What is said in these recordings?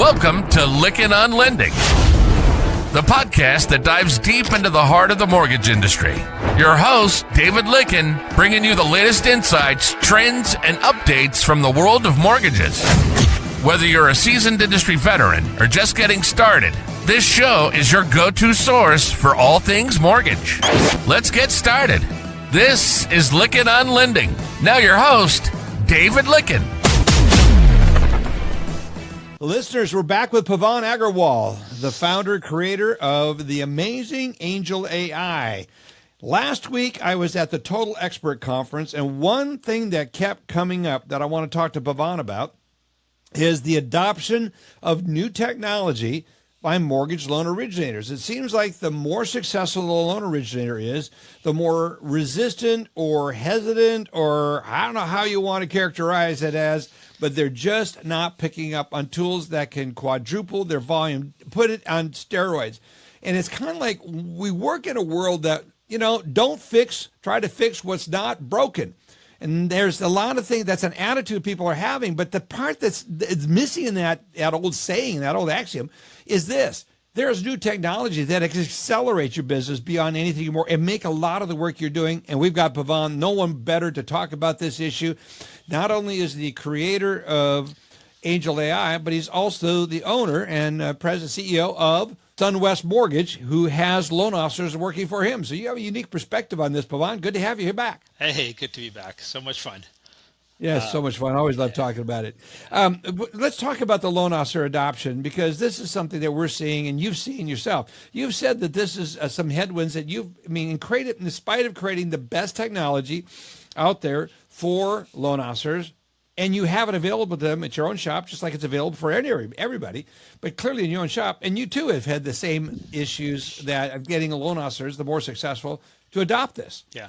Welcome to Lykken on Lending, the podcast that dives deep into the heart of the mortgage industry. Your host, David Lykken, bringing you the latest insights, trends, and updates from the world of mortgages. Whether you're a seasoned industry veteran or just getting started, this show is your go-to source for all things mortgage. Let's get started. This is Lykken on Lending. Now your host, David Lykken. Listeners, we're back with Pavan Agarwal, the founder, creator of the amazing Angel AI. Last week, I was at the Total Expert Conference, and one thing that kept coming up that I want to talk to Pavan about is the adoption of new technology by mortgage loan originators. It seems like the more successful the loan originator is, the more resistant or hesitant, or I don't know how you want to characterize it as, but they're just not picking up on tools that can quadruple their volume, put it on steroids. And it's kind of like we work in a world that, try to fix what's not broken. And there's a lot of things, that's an attitude people are having, but the part that's missing in that old saying, that old axiom, is this. There's new technology that can accelerate your business beyond anything more and make a lot of the work you're doing. And we've got Pavan, no one better to talk about this issue. Not only is he the creator of Angel AI, but he's also the owner and president CEO of SunWest Mortgage, who has loan officers working for him. So you have a unique perspective on this, Pavan. Good to have you here back. Hey, good to be back. So much fun. Yeah, so much fun. I always love talking about it. Let's talk about the loan officer adoption, because this is something that we're seeing and you've seen yourself. You've said that this is some headwinds that created, in spite of creating the best technology out there for loan officers, and you have it available to them at your own shop, just like it's available for everybody, but clearly in your own shop. And you too have had the same issues that of getting loan officers, the more successful, to adopt this. Yeah.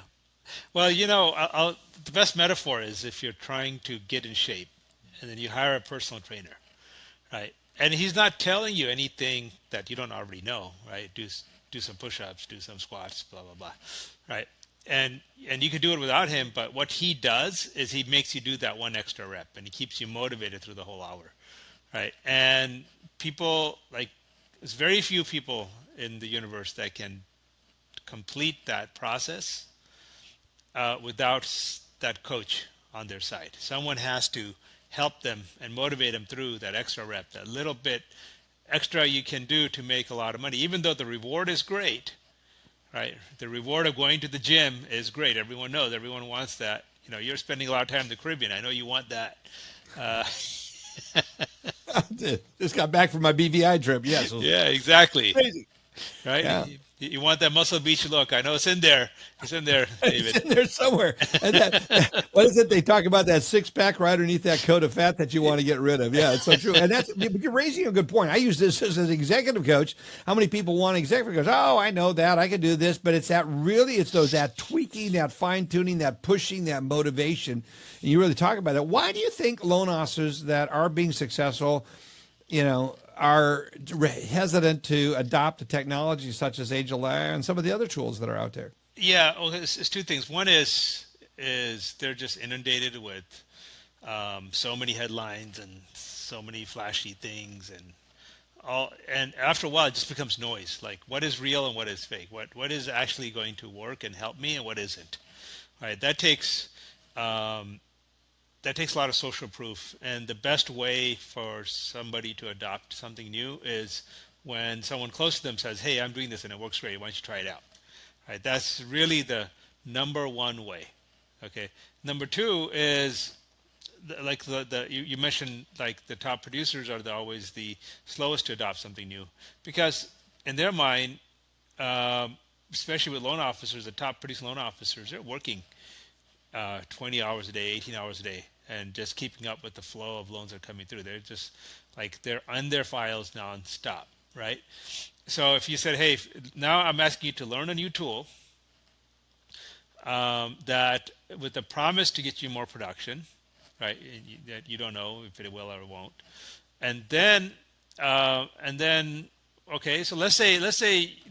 Well, the best metaphor is if you're trying to get in shape and then you hire a personal trainer, right? And he's not telling you anything that you don't already know, right? Do some push-ups, do some squats, blah, blah, blah, right? And you could do it without him, but what he does is he makes you do that one extra rep, and he keeps you motivated through the whole hour, right? And there's very few people in the universe that can complete that process without that coach on their side. Someone has to help them and motivate them through that extra rep, that little bit extra you can do to make a lot of money, even though the reward is great. Right. The reward of going to the gym is great. Everyone knows. Everyone wants that. You're spending a lot of time in the Caribbean. I know you want that. Just got back from my BVI trip. Yes. Yeah, exactly. Crazy. Right. Yeah. You want that Muscle Beach look. I know it's in there. It's in there, David. It's in there somewhere. And what is it? They talk about that six-pack right underneath that coat of fat that you want to get rid of. Yeah, it's so true. And but you're raising a good point. I use this as an executive coach. How many people want executive coach? Oh, I know that. I can do this. But it's that tweaking, that fine-tuning, that pushing, that motivation. And you really talk about that. Why do you think loan officers that are being successful, are hesitant to adopt the technology such as Angel AI and some of the other tools that are out there? Yeah, well, it's two things. One is they're just inundated with so many headlines and so many flashy things, and after a while it just becomes noise. Like, what is real and what is fake? What is actually going to work and help me and what isn't? Right? That takes a lot of social proof, and the best way for somebody to adopt something new is when someone close to them says, "Hey, I'm doing this and it works great. Why don't you try it out?" Right? That's really the number one way. Okay. Number two is you mentioned, like, the top producers are always the slowest to adopt something new, because in their mind, especially with loan officers, the top producing loan officers, they're working 20 hours a day, 18 hours a day, and just keeping up with the flow of loans that are coming through. They're just they're on their files nonstop, right? So if you said, "Hey, now I'm asking you to learn a new tool that with the promise to get you more production," right? That you don't know if it will or won't, and then okay, so let's say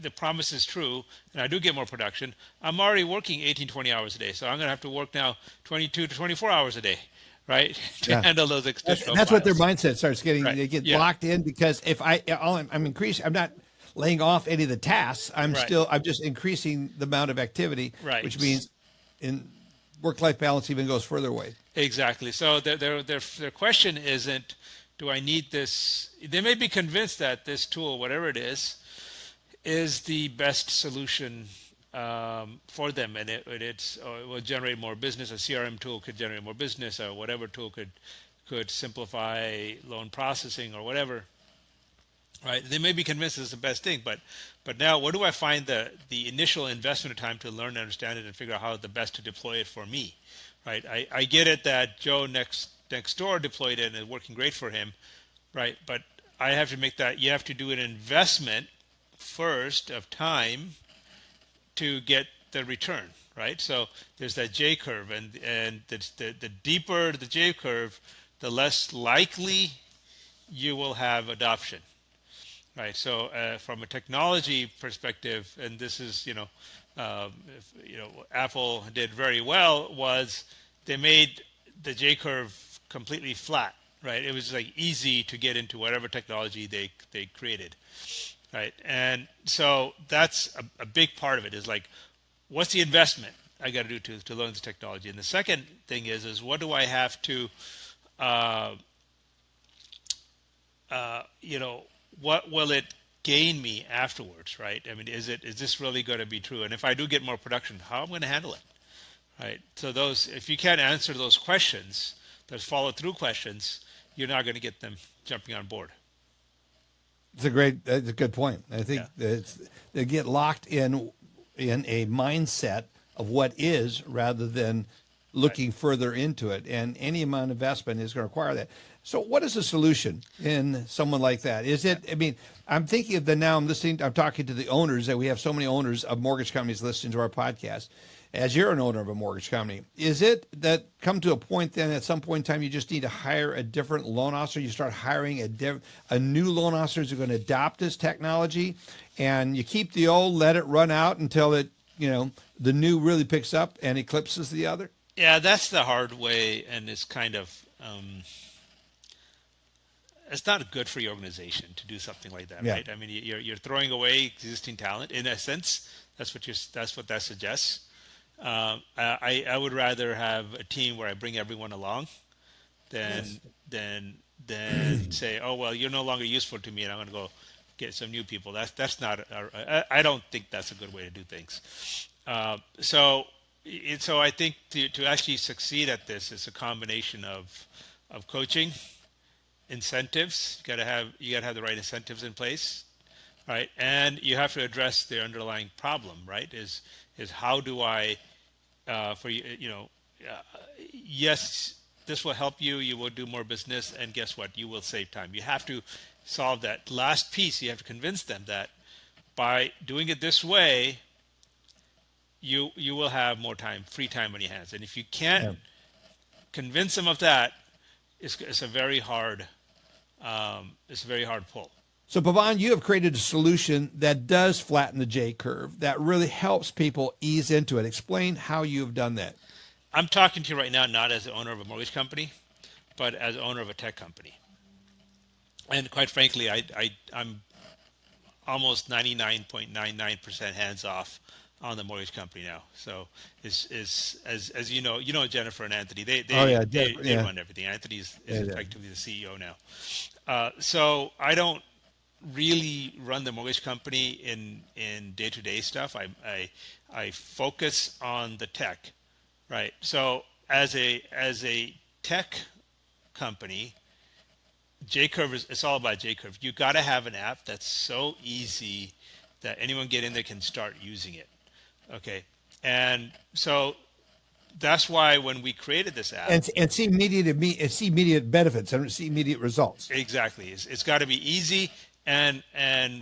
the promise is true and I do get more production. I'm already working 18, 20 hours a day, so I'm going to have to work now 22 to 24 hours a day. right? To Yeah. handle those extra That's what their files. mindset starts getting. Right. They get Yeah. locked in because if I'm increasing, I'm not laying off any of the tasks. Right. I'm just increasing the amount of activity, which Right. means in work-life balance even goes further away. Exactly. So their question isn't, do I need this? They may be convinced that this tool, whatever it is the best solution for them, and it will generate more business. A CRM tool could generate more business, or whatever tool could simplify loan processing or whatever. Right? They may be convinced it's the best thing, but now what do I find the initial investment of time to learn and understand it and figure out how the best to deploy it for me? Right? I get it that Joe next door deployed it and it's working great for him, right? But I have to make that, you have to do an investment first of time to get the return, right? So there's that J curve, and the deeper the J curve, the less likely you will have adoption, right? So from a technology perspective, and this is, Apple did very well was they made the J curve completely flat, right? It was like easy to get into whatever technology they created, right? And so that's a big part of it is like, what's the investment I got to do to learn this technology? And the second thing is what do I have to, what will it gain me afterwards, right? I mean, is this really going to be true? And if I do get more production, how am I going to handle it, right? So if you can't answer those questions, those follow through questions, you're not going to get them jumping on board. That's a good point. I think they get locked in a mindset of what is rather than looking further into it. And any amount of investment is going to require that. So what is the solution in someone like that? Is it, I mean, I'm thinking of I'm talking to the owners, that we have so many owners of mortgage companies listening to our podcast. As you're an owner of a mortgage company, is it that come to a point then at some point in time you just need to hire a different loan officer? You start hiring a new loan officer who's going to adopt this technology, and you keep the old, let it run out until the new really picks up and eclipses the other? Yeah, that's the hard way, and it's kind of it's not good for your organization to do something like that, right? I mean, you're throwing away existing talent in a sense. That's what that suggests. I would rather have a team where I bring everyone along than say, oh well, you're no longer useful to me, and I'm going to go get some new people. That's not. I don't think that's a good way to do things. So I think to actually succeed at this is a combination of coaching, incentives. You got to have the right incentives in place, right? And you have to address the underlying problem, right? Is how do I yes, this will help you. You will do more business, and guess what? You will save time. You have to solve that last piece. You have to convince them that by doing it this way, you will have more time, free time on your hands. And if you can't convince them of that, it's a very hard pull. So, Pavan, you have created a solution that does flatten the J curve, that really helps people ease into it. Explain how you've done that. I'm talking to you right now not as the owner of a mortgage company, but as owner of a tech company. And quite frankly, I'm almost 99.99% hands off on the mortgage company now. So as you know, Jennifer and Anthony, they run everything. Anthony is effectively the CEO now. So I don't really run the mortgage company in day-to-day stuff. I focus on the tech, right? So as a tech company, J-curve it's all about J-curve. You got to have an app that's so easy that anyone get in there can start using it. Okay, and so that's why when we created this app and see immediate benefits and see immediate results. Exactly, it's got to be easy and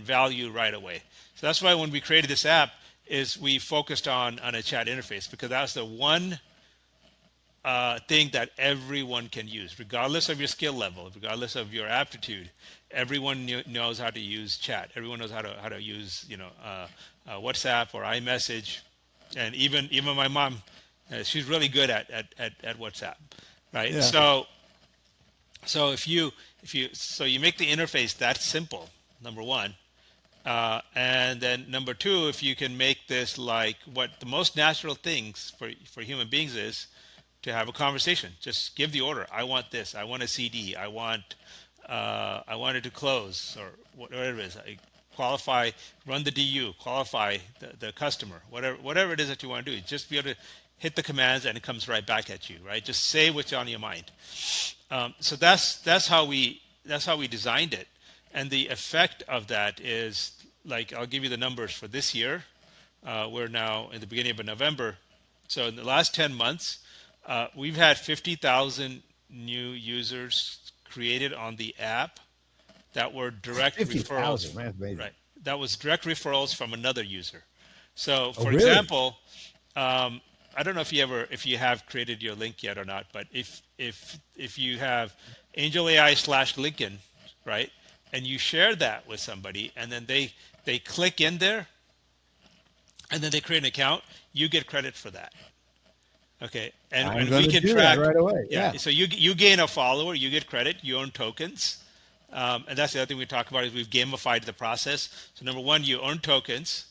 value right away. So that's why when we created this app is we focused on a chat interface, because that's the one thing that everyone can use, regardless of your skill level, regardless of your aptitude. Everyone knows how to use chat. Everyone knows how to use WhatsApp or iMessage, and even my mom, she's really good at WhatsApp. right? Yeah. So if you so you make the interface that simple, number one, and then number two, if you can make this like what the most natural things for human beings is to have a conversation. Just give the order. I want this. I want a CD. I want it to close or whatever it is. I qualify, run the DU, qualify the customer, whatever it is that you want to do. Just be able to hit the commands and it comes right back at you, right? Just say what's on your mind. So that's how we designed it, and the effect of that is, like, I'll give you the numbers for this year. We're now in the beginning of November, so in the last 10 months, we've had 50,000 new users created on the app that were direct 50,000, referrals. man, that's amazing. Right, that was direct referrals from another user. So, for really? example, I don't know if you have created your link yet or not, but if you have Angel AI /Lykken, right, and you share that with somebody, and then they click in there, and then they create an account, you get credit for that. Okay, and we can track right away. Yeah. So you gain a follower, you get credit, you earn tokens, and that's the other thing we talk about is we've gamified the process. So number one, you earn tokens.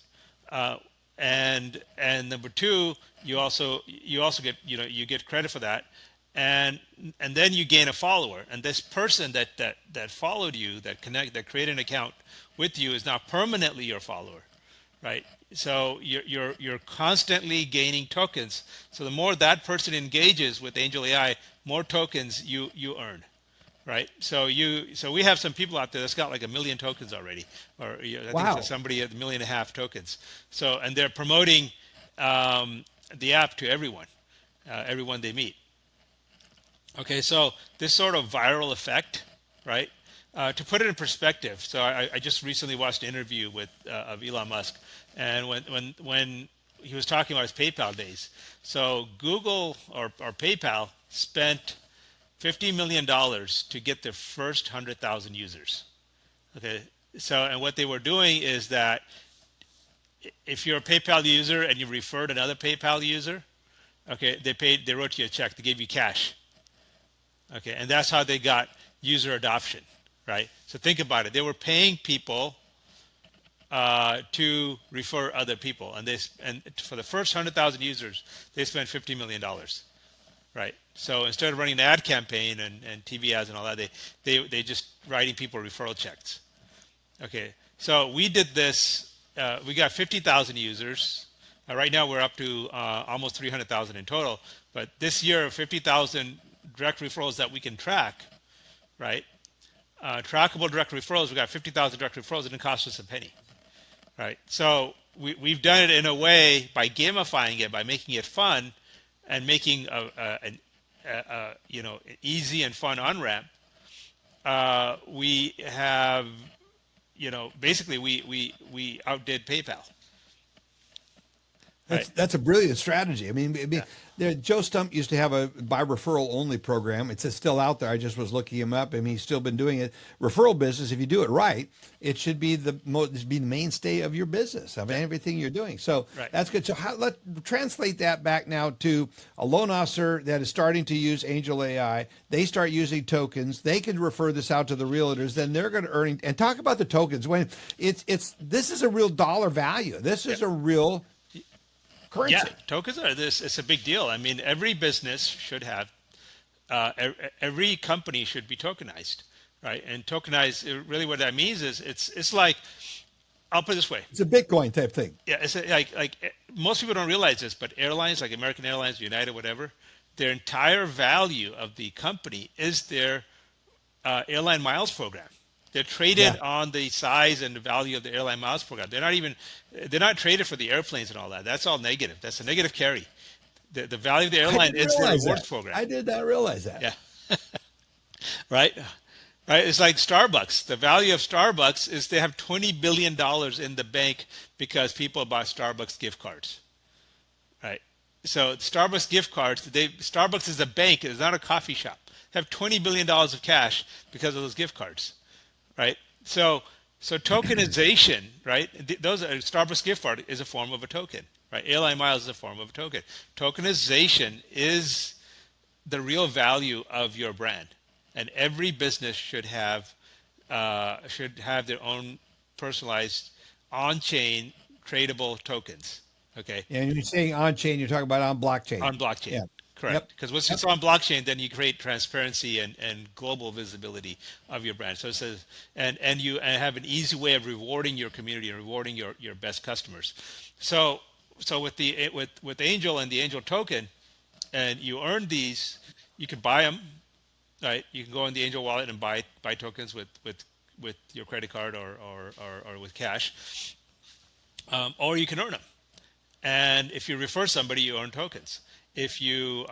And number two, you also get you get credit for that, and then you gain a follower, and this person that followed you, that created an account with you, is now permanently your follower, right? So you're constantly gaining tokens. So the more that person engages with Angel AI, more tokens you earn. Right, so we have some people out there that's got like 1 million tokens already, or I think it's somebody at 1.5 million tokens. So, and they're promoting the app to everyone they meet. Okay, so this sort of viral effect, right? To put it in perspective, so I just recently watched an interview of Elon Musk, and when he was talking about his PayPal days, so Google or PayPal spent $50 million to get their first 100,000 users. Okay, so and what they were doing is that if you're a PayPal user and you referred another PayPal user, okay, they wrote you a check, they gave you cash. Okay, and that's how they got user adoption, right? So think about it. They were paying people to refer other people, and for the first 100,000 users, they spent $50 million. Right. So instead of running an ad campaign and TV ads and all that, they just writing people referral checks. Okay. So we did this. We got 50,000 users. Right now we're up to almost 300,000 in total. But this year, 50,000 direct referrals that we can track. Right. Trackable direct referrals. We got 50,000 direct referrals. It didn't cost us a penny. Right. So we've done it in a way by gamifying it, by making it fun, and making an easy and fun on-ramp. We have, basically we outdid PayPal. That's a brilliant strategy. I mean, Joe Stump used to have a by referral only program. It's still out there. I just was looking him up, and he's still been doing it. Referral business, if you do it right, it should be the mainstay of your business, of everything you're doing. So that's good. So let's translate that back now to a loan officer that is starting to use Angel AI. They start using tokens. They can refer this out to the realtors. Then they're going to earn. And talk about the tokens. When this is a real dollar value. This is a real currency. Yeah, tokens are this. It's a big deal. I mean, every business should have, every company should be tokenized, right? And tokenized, really, what that means is it's like, I'll put it this way. It's a Bitcoin type thing. Yeah, it's like most people don't realize this, but airlines like American Airlines, United, whatever, their entire value of the company is their airline miles program. They're traded on the size and the value of the airline miles program. They're not traded for the airplanes and all that. That's all negative. That's a negative carry. The value of the airline is the rewards program. I did not realize that. Yeah. Right. It's like Starbucks. The value of Starbucks is they have $20 billion in the bank because people buy Starbucks gift cards. Right. So Starbucks gift cards, Starbucks is a bank. It's not a coffee shop. They have $20 billion of cash because of those gift cards. Right. So tokenization, right? Those Starbucks gift card is a form of a token, right? Airline miles is a form of a token. Tokenization is the real value of your brand, and every business should have their own personalized on-chain tradable tokens. Okay, And when you're saying on chain, you're talking about on blockchain. on blockchain. Yeah. Correct. Yep. Because once Yep. it's on blockchain, then you create transparency and global visibility of your brand. So it says, and you have an easy way of rewarding your community and rewarding your best customers. So with Angel and the Angel token, and you earn these, you can buy them, right? You can go in the Angel wallet and buy tokens with your credit card or with cash, or you can earn them. And if you refer somebody, you earn tokens. If you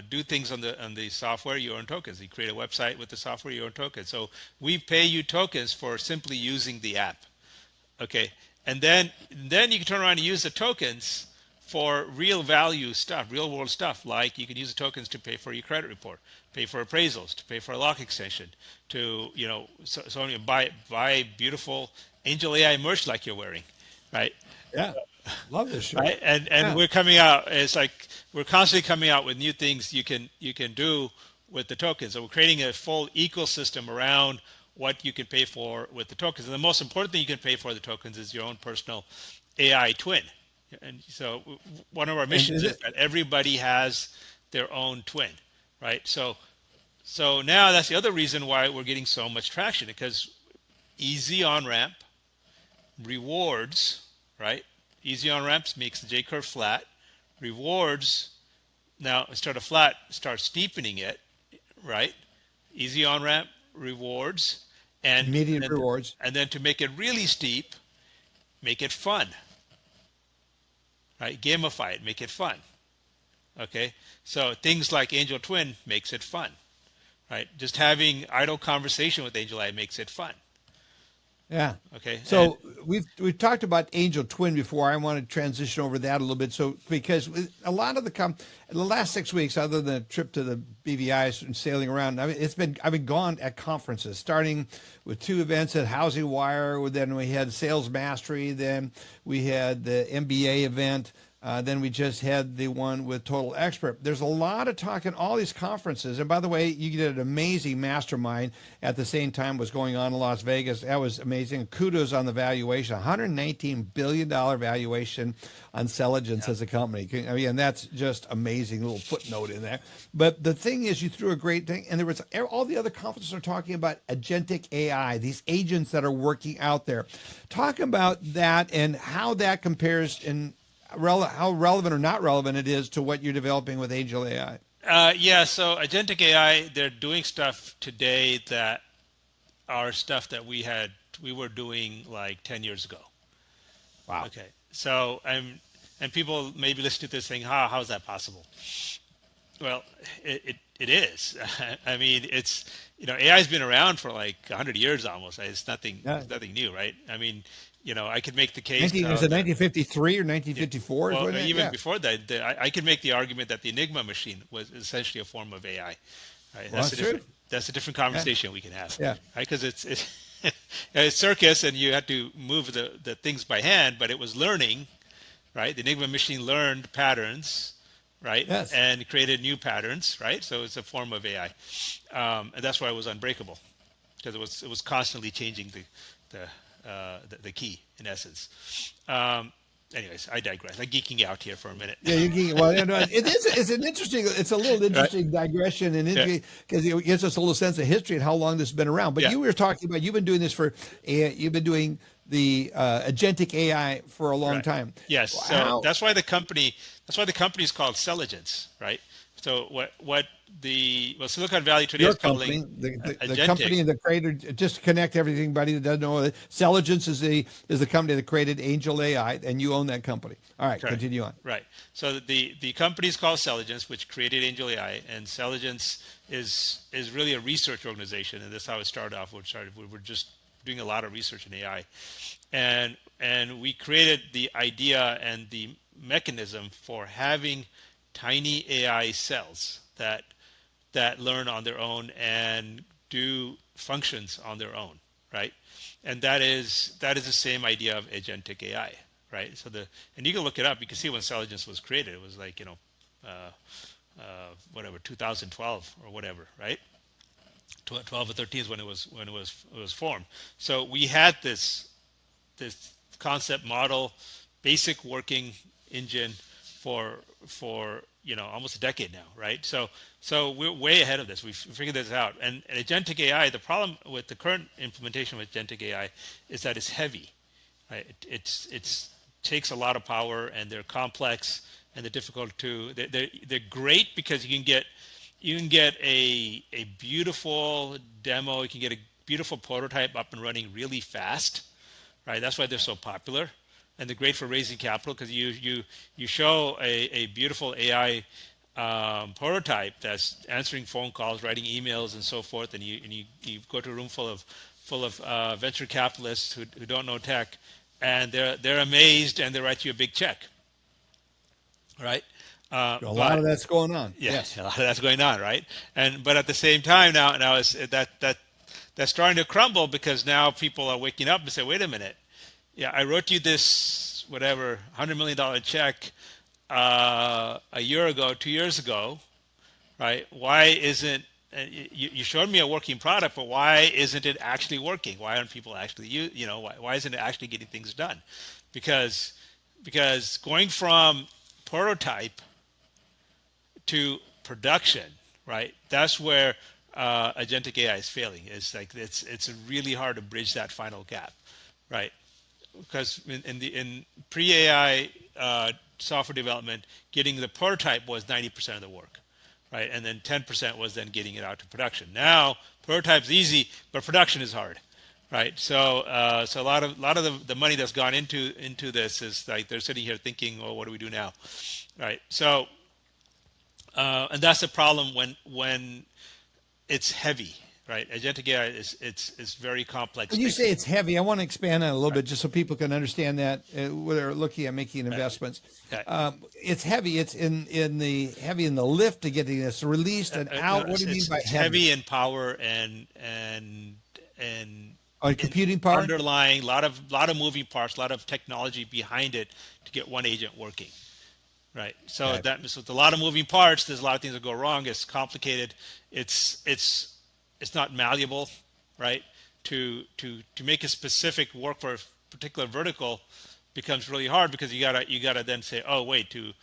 do things on the software, you earn tokens. You create a website with the software, you earn tokens. So we pay you tokens for simply using the app. Okay, and then you can turn around and use the tokens for real value stuff, real world stuff. Like you can use the tokens to pay for your credit report, pay for appraisals, to pay for a lock extension, to so you buy beautiful Angel AI merch like you're wearing, right? Yeah. Love this show. Right, and Yeah. we're coming out. It's like we're constantly coming out with new things you can do with the tokens. So we're creating a full ecosystem around what you can pay for with the tokens. And the most important thing you can pay for the tokens is your own personal AI twin. And so one of our missions is that everybody has their own twin, right? So now that's the other reason why we're getting so much traction, because easy on ramp, rewards, right? Easy on ramps makes the J curve flat. Rewards, now instead of flat, start steepening it, right? Easy on ramp, rewards, and Immediate rewards. And then to make it really steep, make it fun, right? Gamify it, make it fun. Okay, so things like Angel Twin makes it fun, right? Just having idle conversation with Angel AI makes it fun. Yeah. Okay. So we've talked about Angel Twin before. I want to transition over that a little bit. So because a lot of the last 6 weeks, other than a trip to the BVI's and sailing around, I mean, I've been gone at conferences, starting with 2 events at Housing Wire. Then we had Sales Mastery. Then we had the MBA event. Then we just had the one with Total Expert. There's a lot of talk in all these conferences. And by the way, you did an amazing mastermind at the same time was going on in Las Vegas. That was amazing. Kudos on the valuation, $119 billion valuation on Celigence as a company. I mean, and that's just amazing, little footnote in there. But the thing is, you threw a great thing. And there was all the other conferences are talking about agentic AI, these agents that are working out there. Talk about that and how that compares in how relevant or not relevant it is to what you're developing with Angel AI. Yeah, so agentic AI, they're doing stuff today that are stuff that we were doing like 10 years ago. Wow. Okay, so and people maybe listen to this saying, how is that possible? Well, it is. I mean, it's AI has been around for like 100 years almost. It's nothing new, right? I mean, I could make the case. Was it 1953 or 1954? Well, even before that, I could make the argument that the Enigma machine was essentially a form of AI. Right? Well, that's a different conversation we can have. Yeah. Right? Because it's it's circus, and you had to move the things by hand, but it was learning. Right? The Enigma machine learned patterns, right? Yes. And created new patterns, right? So it's a form of AI, and that's why it was unbreakable, because it was constantly changing the key in essence. Anyways, I digress. I'm geeking out here for a minute. Yeah, you're geeking. Well, it's a little interesting digression, and because it gives us a little sense of history and how long this has been around. But you were talking about you've been doing the agentic AI for a long time. Yes. Wow. So that's why the company is called Celigence, right? So Silicon Valley today is company, calling the company and the creator, just to connect everybody that doesn't know it. Celigence is the company that created Angel AI, and you own that company. All right, Correct. Continue on. Right. So the company is called Celigence, which created Angel AI, and Celigence is really a research organization, and that's how it started off. We were just doing a lot of research in AI, and we created the idea and the mechanism for having tiny AI cells that learn on their own and do functions on their own, right? And that is the same idea of agentic AI, right? And you can look it up. You can see when Celigence was created. It was like whatever 2012 or whatever, right? 12 or 13 is when it was formed. So we had this concept model, basic working engine for almost a decade now, right? So we're way ahead of this. We've figured this out. And agentic AI, the problem with the current implementation of agentic AI is that it's heavy, right? It's takes a lot of power, and they're complex, and they're difficult to. They're great because you can get a beautiful demo. You can get a beautiful prototype up and running really fast, right? That's why they're so popular, and they're great for raising capital because you show a beautiful AI prototype that's answering phone calls, writing emails, and so forth, and you go to a room full of venture capitalists who don't know tech, and they're amazed, and they write you a big check, right? A lot of that's going on. Yeah, Yes. a lot of that's going on, right? But at the same time, now it's that's starting to crumble because now people are waking up and say, wait a minute, yeah, I wrote you this whatever $100 million check a year ago, 2 years ago, right? Why isn't you showed me a working product, but why isn't it actually working? Why aren't people actually why isn't it actually getting things done? Because going from prototype to production, right? That's where agentic AI is failing. It's like it's really hard to bridge that final gap, right? Because in pre-AI software development, getting the prototype was 90% of the work, right? And then 10% was then getting it out to production. Now prototype's easy, but production is hard, right? So a lot of the money that's gone into this is like they're sitting here thinking, well, what do we do now, right? So and that's the problem when it's heavy, right? Agentic AI is very complex. When you say it's heavy, I want to expand on it a little bit just so people can understand that when they're looking at making investments. It's heavy. It's in the heavy in the lift to getting this released and out. What do you mean by heavy in power and on computing power? Underlying lot of moving parts, a lot of technology behind it to get one agent working. Right. So so with a lot of moving parts, there's a lot of things that go wrong. It's complicated. It's not malleable, right? To make a specific work for a particular vertical becomes really hard because you gotta then say, oh wait, to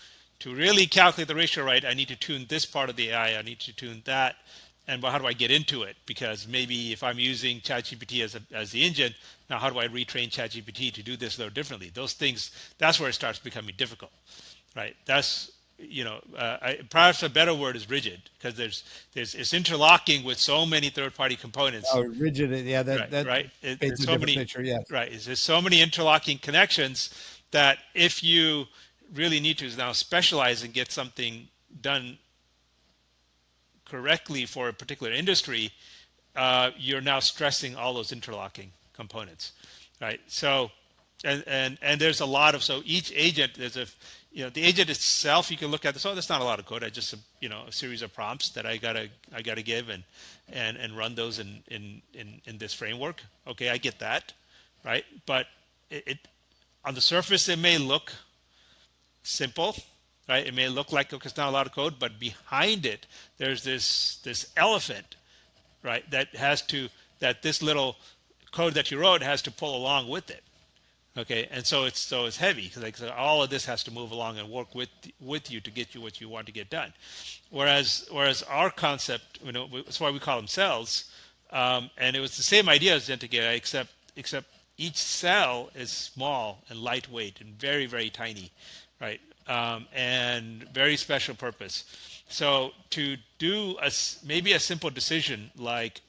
really calculate the ratio right, I need to tune this part of the AI, I need to tune that, and how do I get into it? Because maybe if I'm using ChatGPT as the engine, now how do I retrain ChatGPT to do this a little differently? Those things, that's where it starts becoming difficult. Right. That's perhaps a better word is rigid because it's interlocking with so many third-party components. Oh, rigid. Yeah, right. It's so many picture. Yes. Right. There's so many interlocking connections that if you really need to now specialize and get something done correctly for a particular industry, you're now stressing all those interlocking components. Right. So, and there's a lot of each agent the agent itself, you can look at this. Oh, that's not a lot of code. I just a series of prompts that I gotta give and run those in this framework. Okay, I get that, right? But it on the surface it may look simple, right? It may look like it's not a lot of code, but behind it there's this elephant, right? That this little code that you wrote has to pull along with it. Okay, and so it's heavy because all of this has to move along and work with you to get you what you want to get done. Whereas our concept, that's why we call them cells, and it was the same idea as agentic AI, except each cell is small and lightweight and very, very tiny, right? And very special purpose. So to do maybe a simple decision like,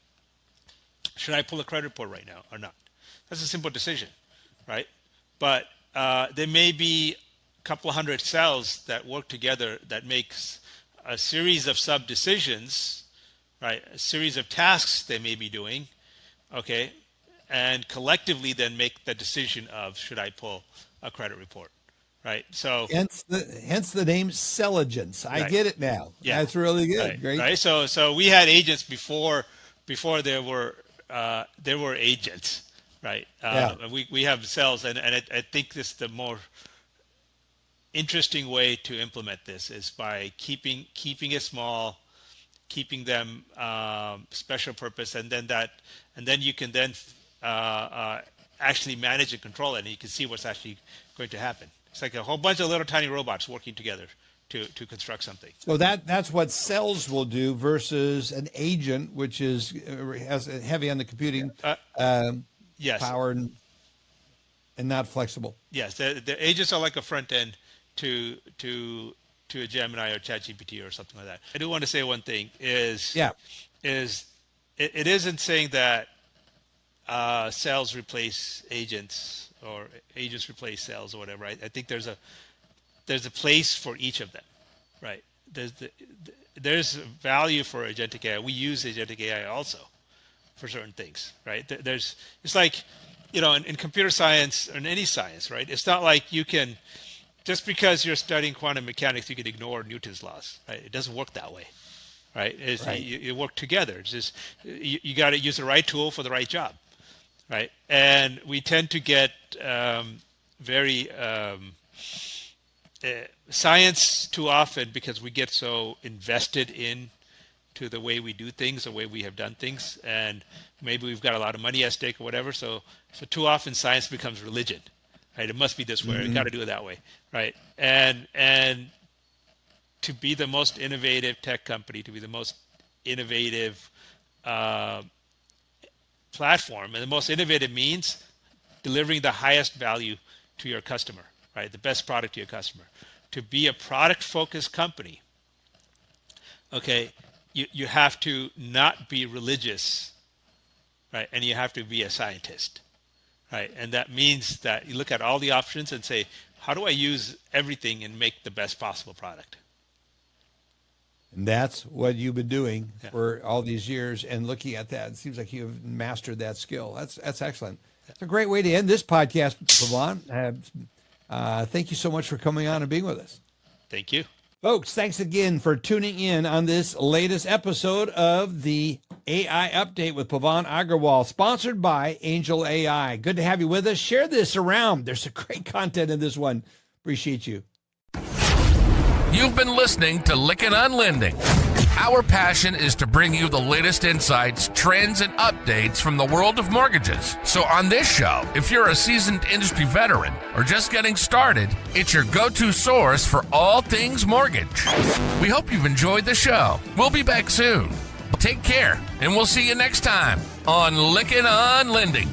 should I pull a credit report right now or not? That's a simple decision. Right, but there may be a couple hundred cells that work together that makes a series of sub decisions, right? A series of tasks they may be doing, okay, and collectively then make the decision of should I pull a credit report, right? So hence the name Celligence. I get it now. Yeah, that's really good. Right. Great. Right. So we had agents before there were agents. Right. We have cells, and I think this the more interesting way to implement this is by keeping it small, keeping them special purpose, and then you can then actually manage and control it, and you can see what's actually going to happen. It's like a whole bunch of little tiny robots working together to construct something. So that's what cells will do versus an agent, which has heavy on the computing Yes. power and not flexible. Yes, the agents are like a front end to a Gemini or ChatGPT or something like that. I do want to say one thing is it isn't saying that cells replace agents or agents replace cells or whatever. Right? I think there's a place for each of them, right? There's value for agentic AI. We use agentic AI also for certain things, right? It's like, in computer science or in any science, right? It's not like you can, just because you're studying quantum mechanics, you can ignore Newton's laws, right? It doesn't work that way, right? You work together. It's just, you got to use the right tool for the right job, right? And we tend to get very science too often because we get so invested in to the way we do things, the way we have done things, and maybe we've got a lot of money at stake or whatever. So too often science becomes religion, right? It must be this way. You got to do it that way, right? And to be the most innovative tech company, to be the most innovative platform, and the most innovative means delivering the highest value to your customer, right? The best product to your customer. To be a product-focused company, okay, you have to not be religious, right? And you have to be a scientist, right? And that means that you look at all the options and say, how do I use everything and make the best possible product? And that's what you've been doing for all these years. And looking at that, it seems like you've mastered that skill. That's excellent. It's a great way to end this podcast, Pavan. Thank you so much for coming on and being with us. Thank you. Folks, thanks again for tuning in on this latest episode of the AI Update with Pavan Agarwal, sponsored by Angel AI. Good to have you with us. Share this around. There's some great content in this one. Appreciate you. You've been listening to Lykken on Lending. Our passion is to bring you the latest insights, trends, and updates from the world of mortgages. So on this show, if you're a seasoned industry veteran or just getting started, it's your go-to source for all things mortgage. We hope you've enjoyed the show. We'll be back soon. Take care, and we'll see you next time on Lykken on Lending.